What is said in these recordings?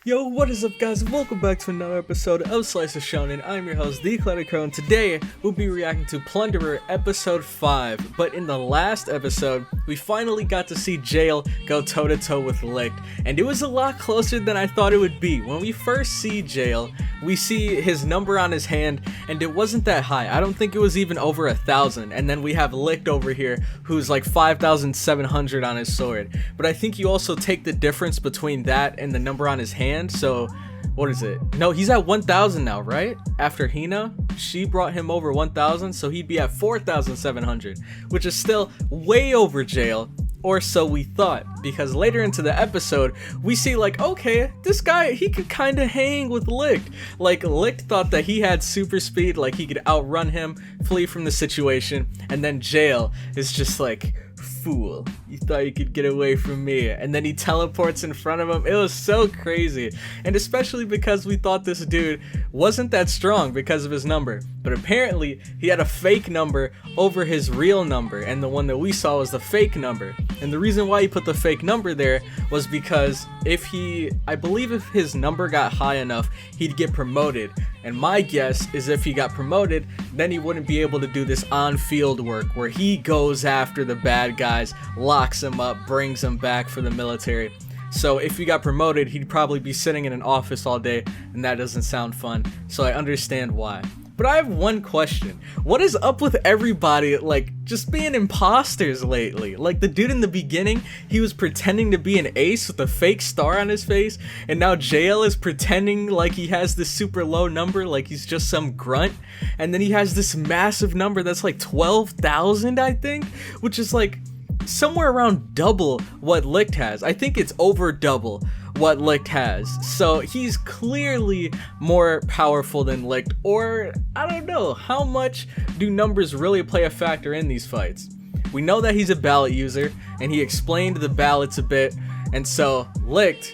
Yo, what is up guys? Welcome back to another episode of Slice of Shonen. I'm your host, The Eclectic Crow, and today we'll be reacting to Plunderer episode 5. But in the last episode, we finally got to see Jail go toe-to-toe with LICHT, and it was a lot closer than I thought it would be. When we first see Jail, we see his number on his hand, and it wasn't that high. I don't think it was even over 1,000, and then we have LICHT over here, who's like 5,700 on his sword. But I think you also take the difference between that and the number on his hand. So what is it? No, he's at 1,000 now, right? After Hina, she brought him over 1,000, so he'd be at 4,700, which is still way over Jail, or so we thought, because later into the episode we see like, okay, this guy, he could kind of hang with LICHT. Like LICHT thought that he had super speed, like he could outrun him, flee from the situation, and then Jail is just like, fool, you thought you could get away from me, and then he teleports in front of him. It was so crazy, and especially because we thought this dude wasn't that strong because of his number, but apparently he had a fake number over his real number, and the one that we saw was the fake number. And the reason why he put the fake number there was because I believe if his number got high enough, he'd get promoted. And my guess is if he got promoted, then he wouldn't be able to do this on-field work where he goes after the bad guys, locks them up, brings them back for the military. So if he got promoted, he'd probably be sitting in an office all day, and that doesn't sound fun. So I understand why. But I have one question. What is up with everybody, like, just being imposters lately? Like, the dude in the beginning, he was pretending to be an ace with a fake star on his face, and now Jail is pretending like he has this super low number, like he's just some grunt, and then he has this massive number that's like 12,000, I think, which is like somewhere around double what LICHT has. I think it's over double what LICHT has, so he's clearly more powerful than LICHT, or I don't know, how much do numbers really play a factor in these fights? We know that he's a ballot user, and he explained the ballots a bit, and so LICHT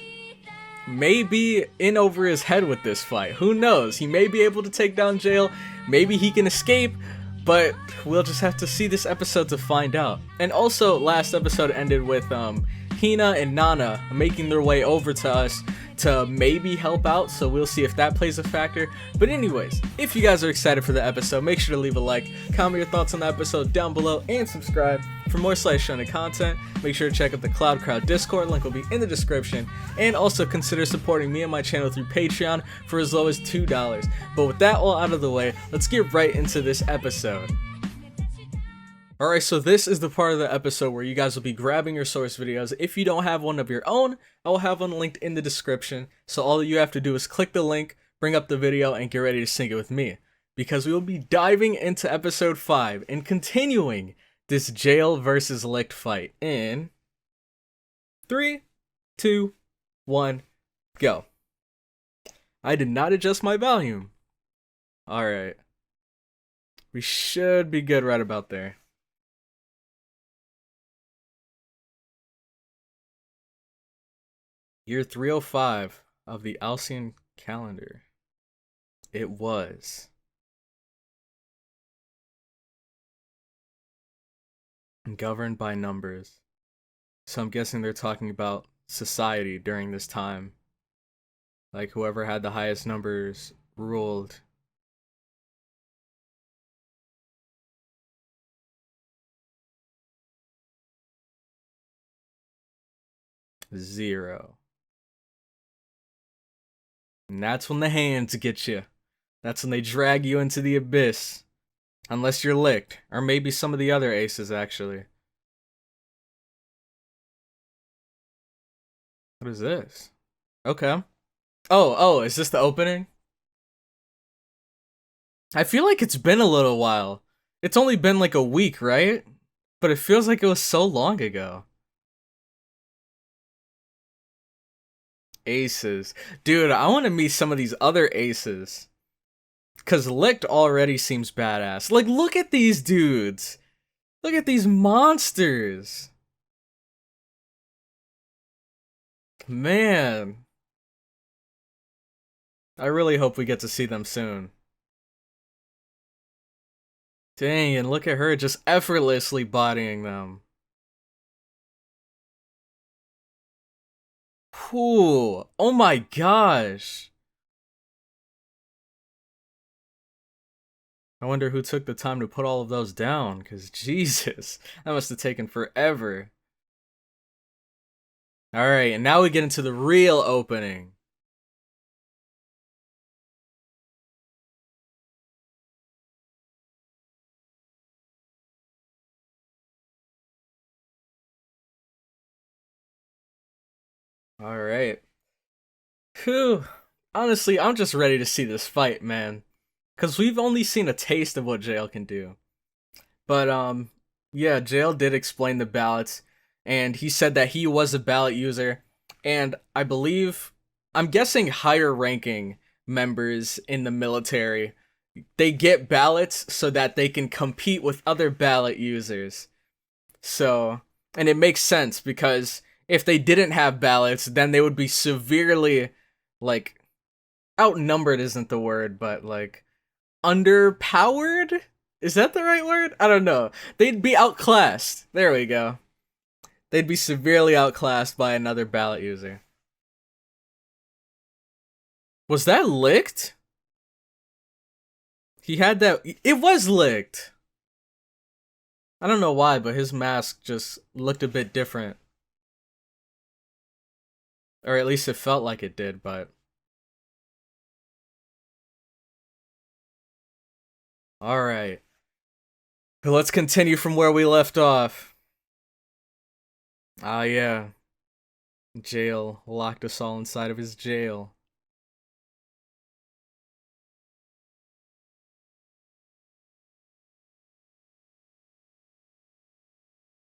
may be in over his head with this fight. Who knows? He may be able to take down Jail, maybe he can escape, but we'll just have to see this episode to find out. And also, last episode ended with Hina and Nyaa making their way over to us to maybe help out, so we'll see if that plays a factor. But anyways, if you guys are excited for the episode, make sure to leave a like, comment your thoughts on the episode down below, and subscribe for more Slice Shonen content. Make sure to check out the Cloud Crowd Discord, link will be in the description, and also consider supporting me and my channel through Patreon for as low as $2. But with that all out of the way, let's get right into this episode. Alright, so this is the part of the episode where you guys will be grabbing your source videos. If you don't have one of your own, I will have one linked in the description. So all you have to do is click the link, bring up the video, and get ready to sync it with me. Because we will be diving into episode 5 and continuing this Jail versus LICHT fight in 3, 2, 1, go. I did not adjust my volume. Alright. We should be good right about there. Year 305 of the Alcyon calendar. It was. Governed by numbers. So I'm guessing they're talking about society during this time. Like whoever had the highest numbers ruled. Zero. And that's when the hands get you. That's when they drag you into the abyss. Unless you're LICHT, or maybe some of the other aces actually. What is this? Okay. Oh, is this the opening? I feel like it's been a little while. It's only been like a week, right? But it feels like it was so long ago. Aces. Dude, I want to meet some of these other aces. Because LICHT already seems badass. Like, look at these dudes. Look at these monsters. Man. I really hope we get to see them soon. Dang, and look at her just effortlessly bodying them. Whew. Oh my gosh. I wonder who took the time to put all of those down, because Jesus, that must have taken forever. Alright, and now we get into the real opening. Alright. Whew. Honestly, I'm just ready to see this fight, man. Because we've only seen a taste of what Jail can do. But, yeah, Jail did explain the ballots, and he said that he was a ballot user, and I believe, I'm guessing higher ranking members in the military, they get ballots so that they can compete with other ballot users. So, and it makes sense because if they didn't have ballots, then they would be severely, like, outnumbered isn't the word, but, like, underpowered? Is that the right word? I don't know. They'd be outclassed. There we go. They'd be severely outclassed by another ballot user. Was that licked? He had that. It was licked. I don't know why, but his mask just looked a bit different. Or at least it felt like it did, but. Alright. Let's continue from where we left off. Ah, yeah. Jail locked us all inside of his jail.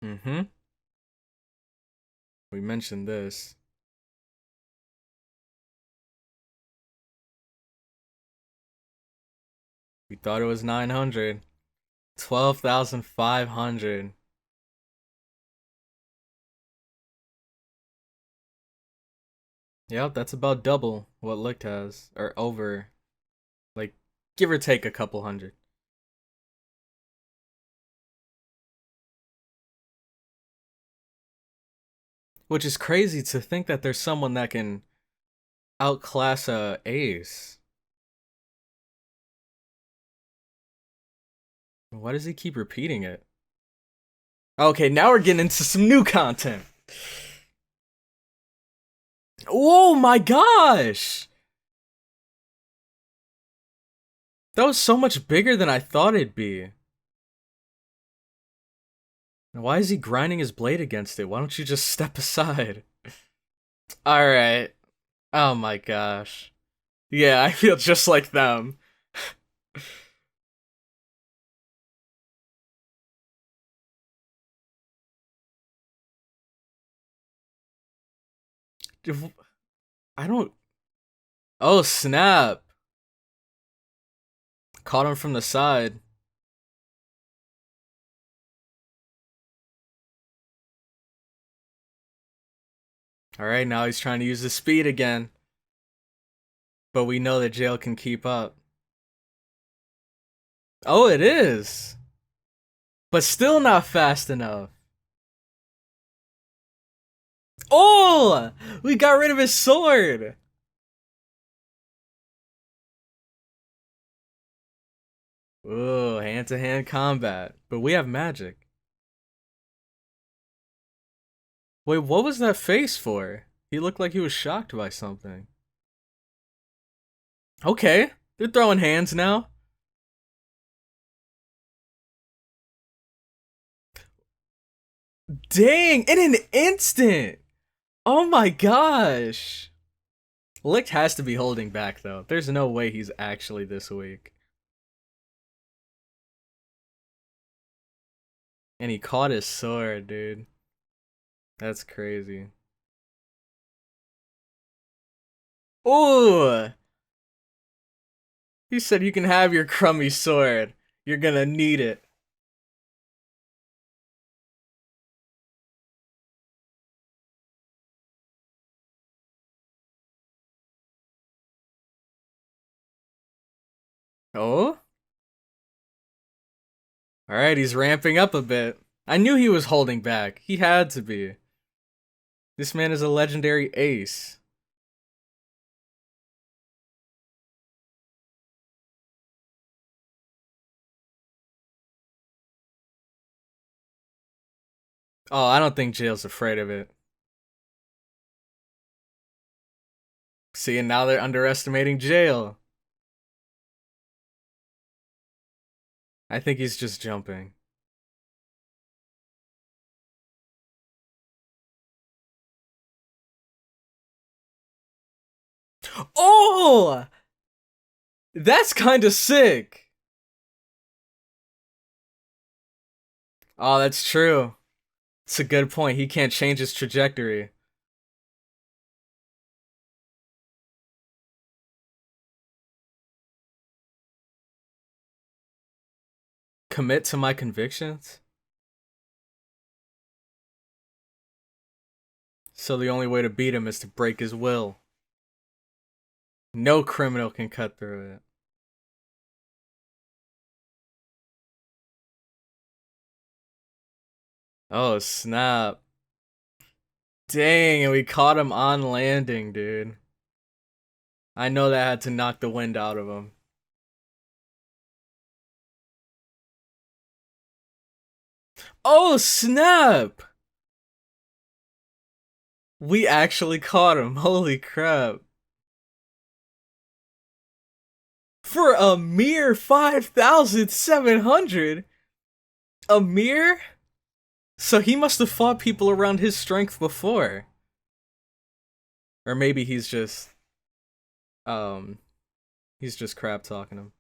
Mm-hmm. We mentioned this. We thought it was 900. 12,500. Yep, that's about double what Licht has. Or over. Like, give or take a couple hundred. Which is crazy to think that there's someone that can outclass a ace. Why does he keep repeating it? Okay, now we're getting into some new content. Oh my gosh! That was so much bigger than I thought it'd be. Why is he grinding his blade against it? Why don't you just step aside? Alright. Oh my gosh. Yeah, I feel just like them. I don't... Oh, snap. Caught him from the side. Alright, now he's trying to use his speed again. But we know that Jail can keep up. Oh, it is. But still not fast enough. Oh! We got rid of his sword! Ooh, hand-to-hand combat. But we have magic. Wait, what was that face for? He looked like he was shocked by something. Okay, they're throwing hands now. Dang, in an instant! Oh my gosh! Licht has to be holding back though. There's no way he's actually this weak. And he caught his sword, dude. That's crazy. Ooh! He said you can have your crummy sword. You're gonna need it. Oh? Alright, he's ramping up a bit. I knew he was holding back. He had to be. This man is a legendary ace. Oh, I don't think Jail's afraid of it. See, and now they're underestimating Jail. I think he's just jumping. Oh! That's kind of sick. Oh, that's true. It's a good point. He can't change his trajectory. Commit to my convictions? So the only way to beat him is to break his will. No criminal can cut through it. Oh, snap. Dang, and we caught him on landing, dude. I know that had to knock the wind out of him. Oh, snap! We actually caught him. Holy crap. For a mere 5,700? A mere? So he must have fought people around his strength before. Or maybe he's just crap talking him.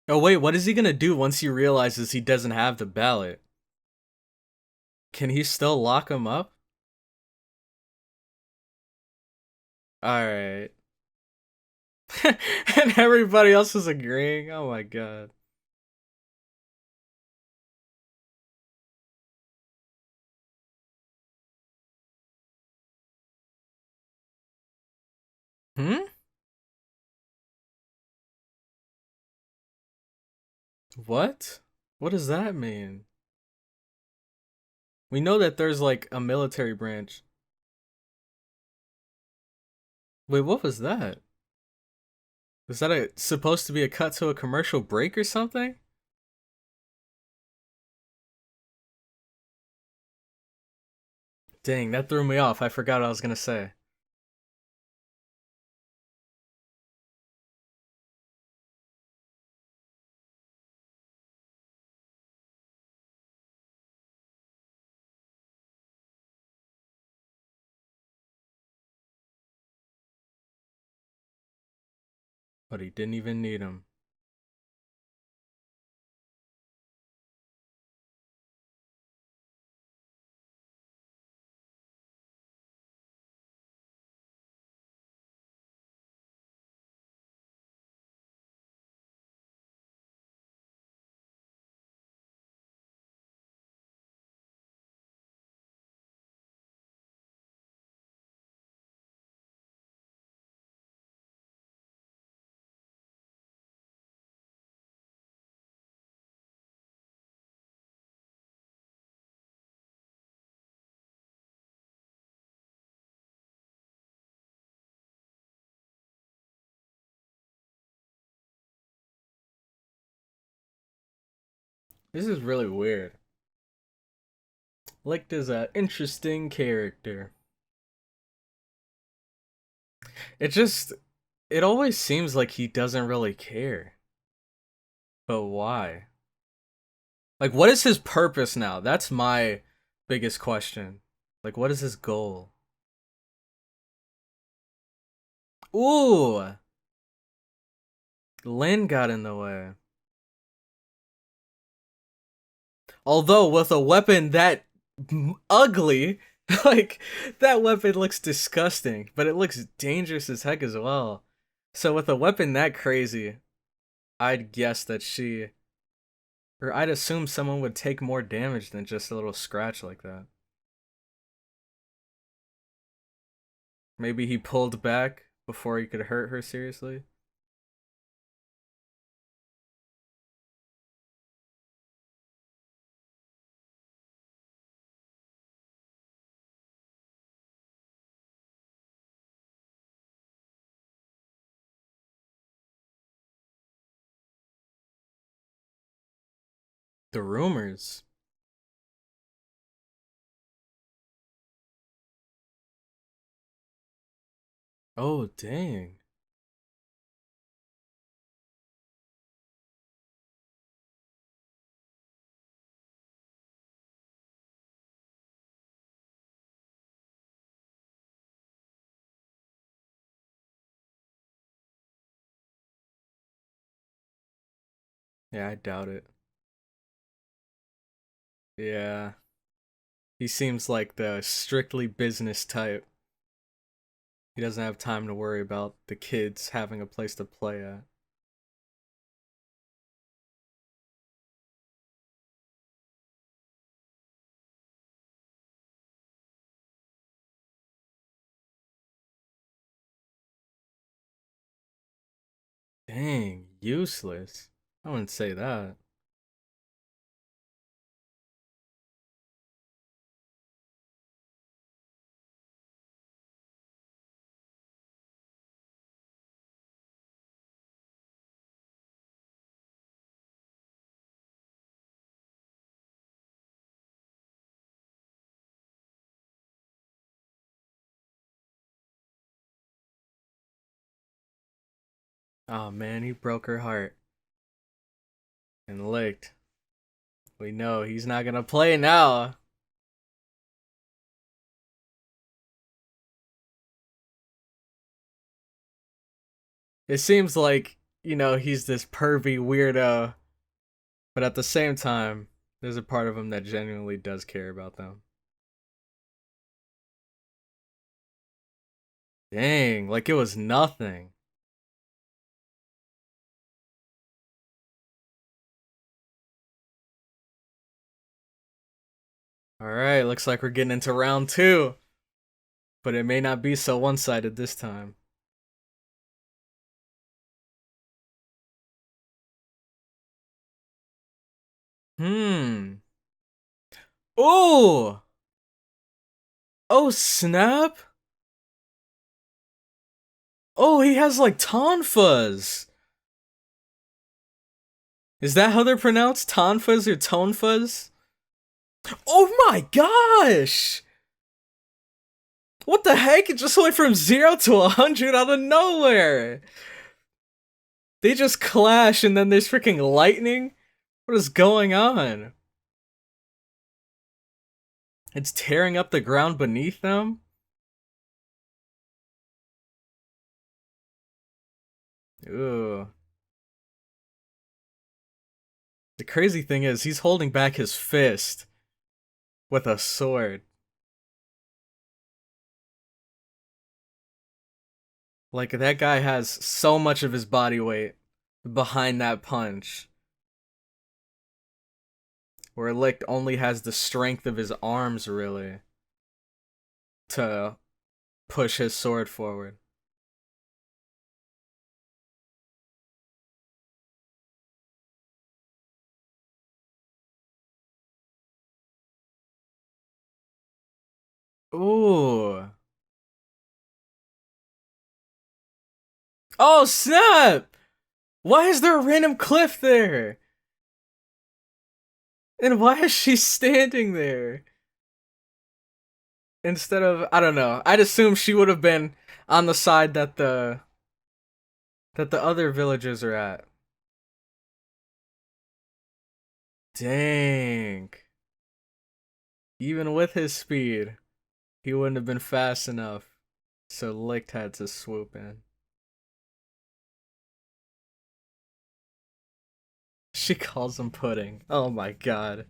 Oh wait, what is he gonna do once he realizes he doesn't have the ballot? Can he still lock him up? Alright. And everybody else is agreeing? Oh my god. Hmm? What? What does that mean? We know that there's like a military branch. Wait, what was that? Was that supposed to be a cut to a commercial break or something? Dang, that threw me off. I forgot what I was gonna say. But he didn't even need him. This is really weird. LICHT is an interesting character. It always seems like he doesn't really care. But why? Like, what is his purpose now? That's my biggest question. Like, what is his goal? Ooh! Lin got in the way. Although, with a weapon that ugly, Like, that weapon looks disgusting, but it looks dangerous as heck as well. So with a weapon that crazy, I'd guess that or I'd assume someone would take more damage than just a little scratch like that. Maybe he pulled back before he could hurt her seriously. The rumors. Oh, dang. Yeah, I doubt it. Yeah. He seems like the strictly business type. He doesn't have time to worry about the kids having a place to play at. Dang, useless. I wouldn't say that. Oh man, he broke her heart. And licked. We know he's not gonna play now. It seems like, he's this pervy weirdo, but at the same time, there's a part of him that genuinely does care about them. Dang, like it was nothing. Alright, looks like we're getting into round two. But it may not be so one-sided this time. Hmm. Oh! Oh, snap! Oh, he has like tonfas! Is that how they're pronounced? Tonfas or tonefas? Oh my gosh! What the heck? It just went from 0 to 100 out of nowhere! They just clash and then there's freaking lightning? What is going on? It's tearing up the ground beneath them? Ooh. The crazy thing is, he's holding back his fist with a sword. Like, that guy has so much of his body weight behind that punch. Where LICHT only has the strength of his arms, really, to push his sword forward. Ooh. Oh, snap! Why is there a random cliff there? And why is she standing there? Instead of, I don't know. I'd assume she would have been on the side that the other villagers are at. Dang. Even with his speed, he wouldn't have been fast enough. So LICHT had to swoop in. She calls him pudding. Oh my god.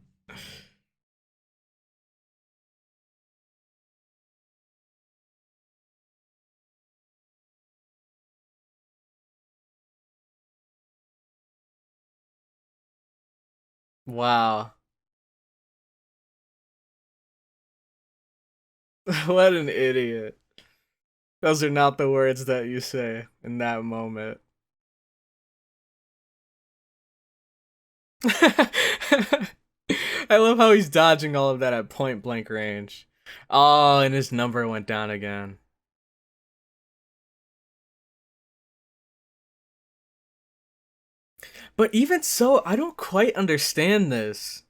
Wow. What an idiot. Those are not the words that you say in that moment. I love how he's dodging all of that at point blank range. Oh, and his number went down again. But even so, I don't quite understand this.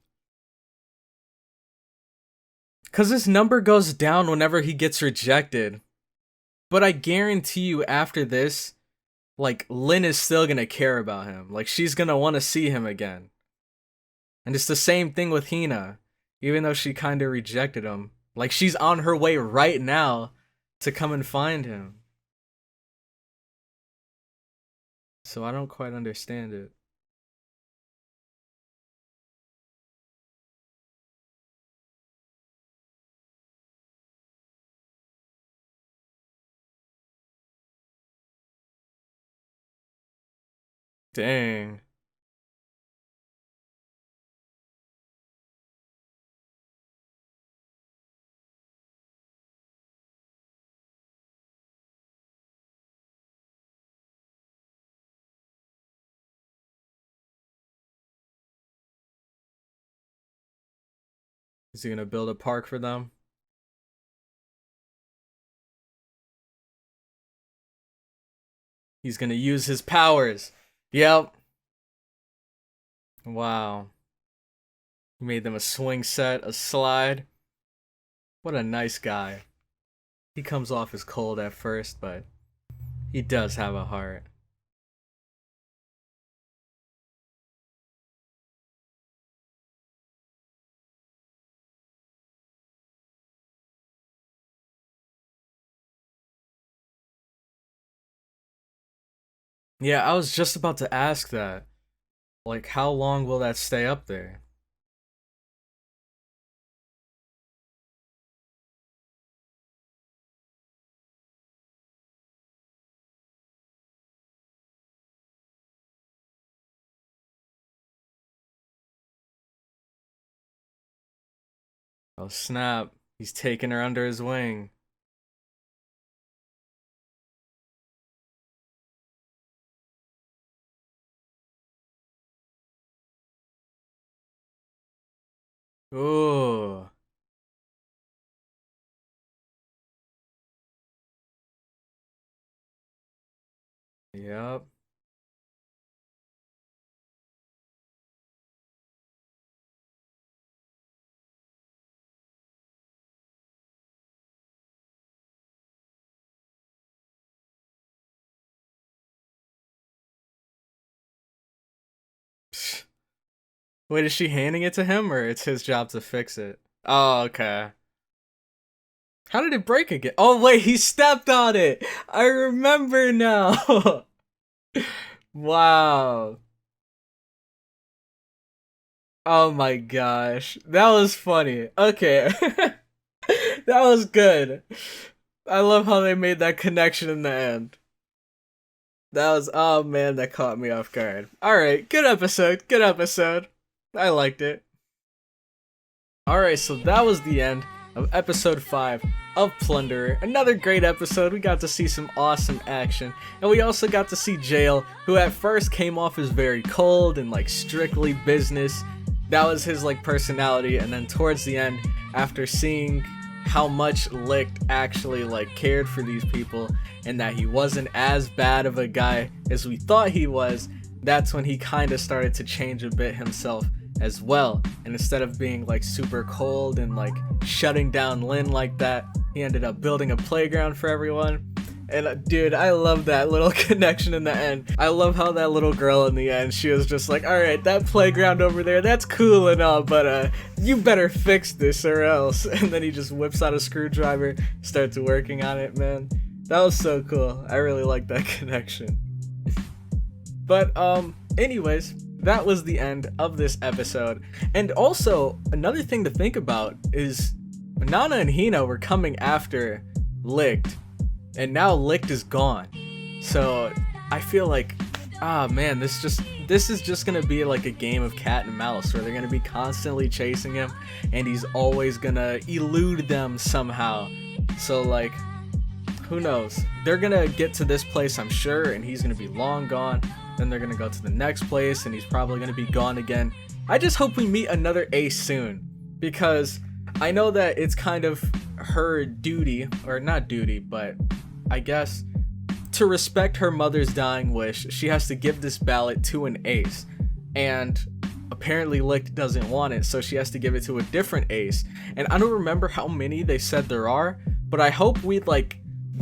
Because his number goes down whenever he gets rejected. But I guarantee you after this, like, Lynn is still gonna care about him. Like, she's gonna want to see him again. And it's the same thing with Hina. Even though she kinda rejected him. Like, she's on her way right now to come and find him. So I don't quite understand it. Dang. Is he gonna build a park for them? He's gonna use his powers. Yep. Wow. He made them a swing set, a slide. What a nice guy. He comes off as cold at first, but he does have a heart. Yeah, I was just about to ask that. Like, how long will that stay up there? Oh, snap. He's taking her under his wing. Ooh. Yep. Wait, is she handing it to him, or it's his job to fix it? Oh, okay. How did it break again? Oh, wait, he stepped on it! I remember now! Wow. Oh my gosh. That was funny. Okay. That was good. I love how they made that connection in the end. That was, oh man, that caught me off guard. Alright, good episode. Good episode. I liked it. Alright, so that was the end of episode 5 of Plunderer. Another great episode. We got to see some awesome action. And we also got to see Jail, who at first came off as very cold and like strictly business. That was his like personality, and then towards the end, after seeing how much LICHT actually like cared for these people and that he wasn't as bad of a guy as we thought he was, that's when he kind of started to change a bit himself as well. And instead of being like super cold and like shutting down Lynn like that, he ended up building a playground for everyone. And dude, I love that little connection in the end. I love how that little girl in the end, she was just like, alright, that playground over there, that's cool and all, but you better fix this or else. And then he just whips out a screwdriver, starts working on it, man. That was so cool. I really like that connection. But anyways, that was the end of this episode. And also, another thing to think about is Nana and Hina were coming after LICHT. And now LICHT is gone. So I feel like ah man, this is just gonna be like a game of cat and mouse where they're gonna be constantly chasing him and he's always gonna elude them somehow. So like, who knows? They're gonna get to this place, I'm sure, and he's gonna be long gone. Then they're gonna go to the next place and he's probably gonna be gone again. I just hope we meet another ace soon, because I know that it's kind of her duty, or not duty, but I guess to respect her mother's dying wish, she has to give this ballot to an ace, and apparently LICHT doesn't want it, so she has to give it to a different ace. And I don't remember how many they said there are, but I hope we'd like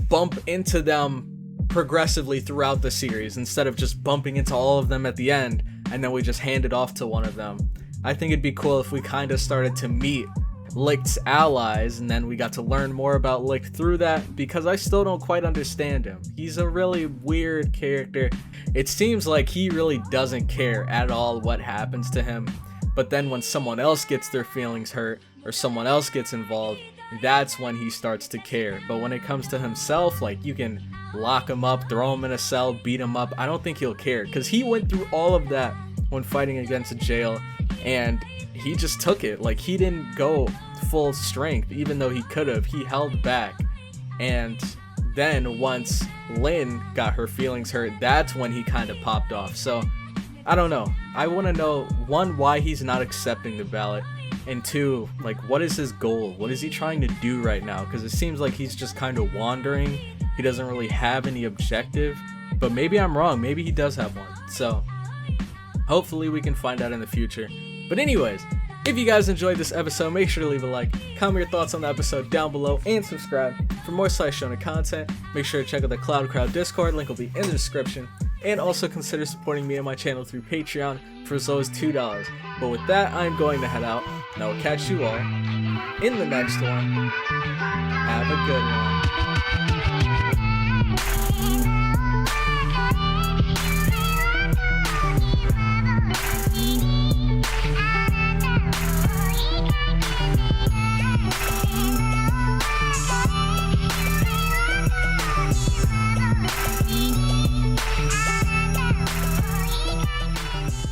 bump into them progressively throughout the series instead of just bumping into all of them at the end and then we just hand it off to one of them. I think it'd be cool if we kind of started to meet LICHT's allies, and then we got to learn more about LICHT through that, because I still don't quite understand him. He's a really weird character. It seems like he really doesn't care at all what happens to him, but then when someone else gets their feelings hurt or someone else gets involved, that's when he starts to care. But when it comes to himself, like, you can lock him up, throw him in a cell, beat him up, I don't think he'll care, because he went through all of that when fighting against a jail, and he just took it. Like, he didn't go full strength, even though he could have. He held back, and then once Lynn got her feelings hurt, that's when he kind of popped off. So I don't know. I want to know, one, why he's not accepting the ballot, and two, like, what is his goal? What is he trying to do right now? Because it seems like he's just kind of wandering. He doesn't really have any objective, but maybe I'm wrong. Maybe he does have one. So hopefully we can find out in the future. But anyways, if you guys enjoyed this episode, make sure to leave a like, comment your thoughts on the episode down below, and subscribe. For more SoS Shonen content, make sure to check out the Cloud Crowd Discord, link will be in the description. And also consider supporting me and my channel through Patreon for as low as $2. But with that, I'm going to head out, and I will catch you all in the next one. Have a good one.